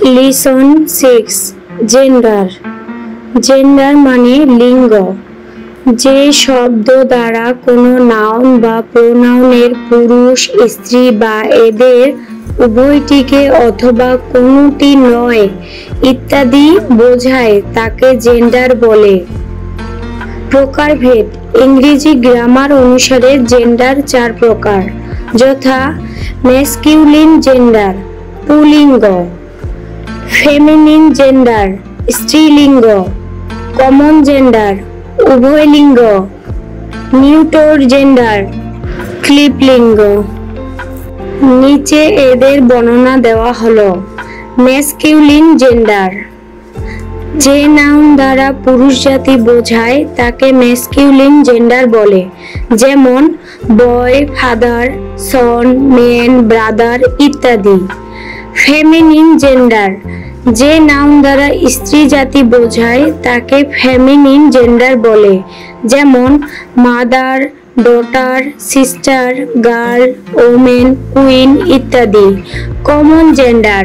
Listen 6 gender. Gender মানে লিঙ্গ। যে শব্দ দ্বারা কোনো নাউন বা প্রোনাউনের পুরুষ, স্ত্রী বা এদের উভয়টিকে অথবা কোনোটি নয় ইত্যাদি বোঝায় তাকে জেন্ডার বলে। প্রকারভেদ। ইংরেজি গ্রামার অনুসারে জেন্ডার 4 প্রকার, যথা ম্যাসকিউলিন জেন্ডার পুল্লিঙ্গ, ফেমিনিন জেন্ডার স্ত্রীলিঙ্গ, কমন জেন্ডার উভয়লিঙ্গ, নিউটর জেন্ডার ক্লিপলিঙ্গ। নিচে এদের বর্ণনা দেওয়া হলো। Masculine gender. যে নাউন দ্বারা পুরুষ জাতি বোঝায় তাকে ম্যাসকিউলিন জেন্ডার বলে, যেমন boy, father, son, man, brother ইত্যাদি। Feminine gender. যে নাউন দ্বারা স্ত্রী জাতি বোঝায় তাকে ফেমিনিন জেন্ডার বলে, যেমন mother, daughter, sister, girl, women, queen ইত্যাদি। Common gender.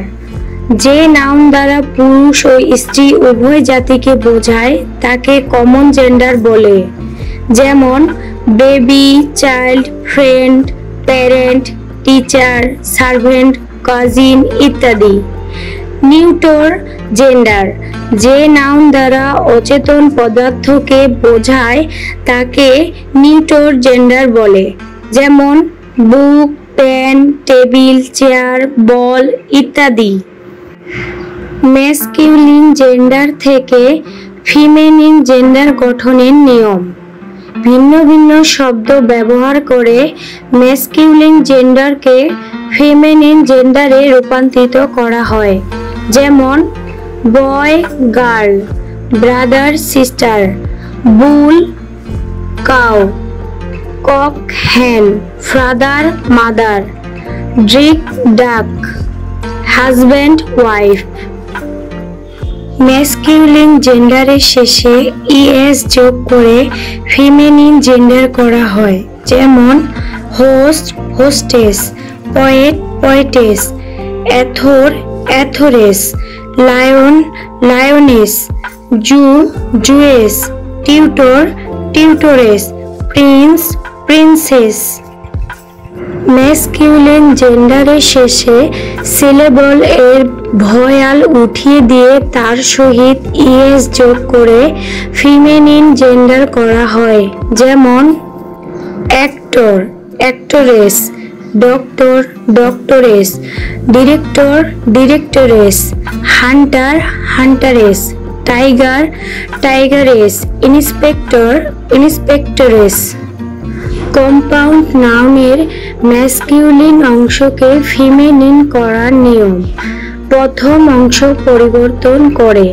যে নাউন দ্বারা পুরুষ ও স্ত্রী উভয় জাতিকে বোঝায় তাকে কমন জেন্ডার বলে, যেমন baby, child, friend, parent, teacher, servant, cousin ইত্যাদি। নিউটর জেন্ডার। যে নাউন দ্বারা অচেতন পদার্থকে বোঝায় তাকে নিউটর জেন্ডার বলে, যেমন বুক, পেন, টেবিল, চেয়ার, বল ইত্যাদি। ম্যাসকিউলিন জেন্ডার থেকে ফিমেনিন জেন্ডার গঠনের নিয়ম। ভিন্ন ভিন্ন শব্দ ব্যবহার করে ম্যাসকিউলিন জেন্ডারকে ফেমিনিন জেন্ডারে রূপান্তরিত করা হয়, যেমন বয়, গার্ল, ব্রাদার, সিস্টার, বুল, কাউ, কক, হ্যান, ফাদার, মাদার, ড্রিক, ডাক, হাজব্যান্ড, ওয়াইফ। ম্যাসকিউলিন জেন্ডারের শেষে ইএস যোগ করে ফিমেনিন জেন্ডার করা হয়, যেমন host, hostess, poet, poetess, author, authoress, lion, lioness, Jew, Jewess, tutor, tutoress, prince, princess. Masculine জেন্ডারের শেষে সিলেবল এর ভয়াল উঠিয়ে দিয়ে তার সহিত ইএস যোগ করে ফিমেনিন জেন্ডার করা হয়, যেমন actor, actress, doctor, doctress, director, directress, hunter, huntress, tiger, tigress, inspector, inspectress. Compound নাউনের ম্যাসকিউলিন অংশকে ফিমেনিন করার নিয়ম। প্রথম অংশ পরিবর্তন করে।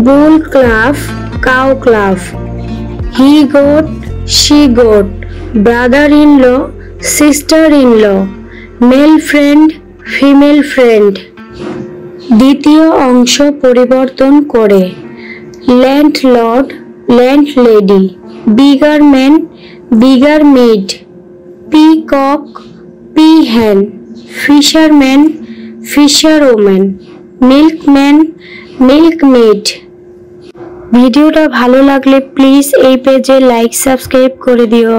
Bull calf, cow calf, he goat, she goat, brother in law, sister in law, male friend, female friend. দ্বিতীয় অংশ পরিবর্তন করে। Landlord, landlady, beggar man, beggar maid, peacock, peahen, fisherman, fisher woman, milkman, milkmaid. ভিডিওটা ভালো লাগলে please এই পেজে like, subscribe করে দিও।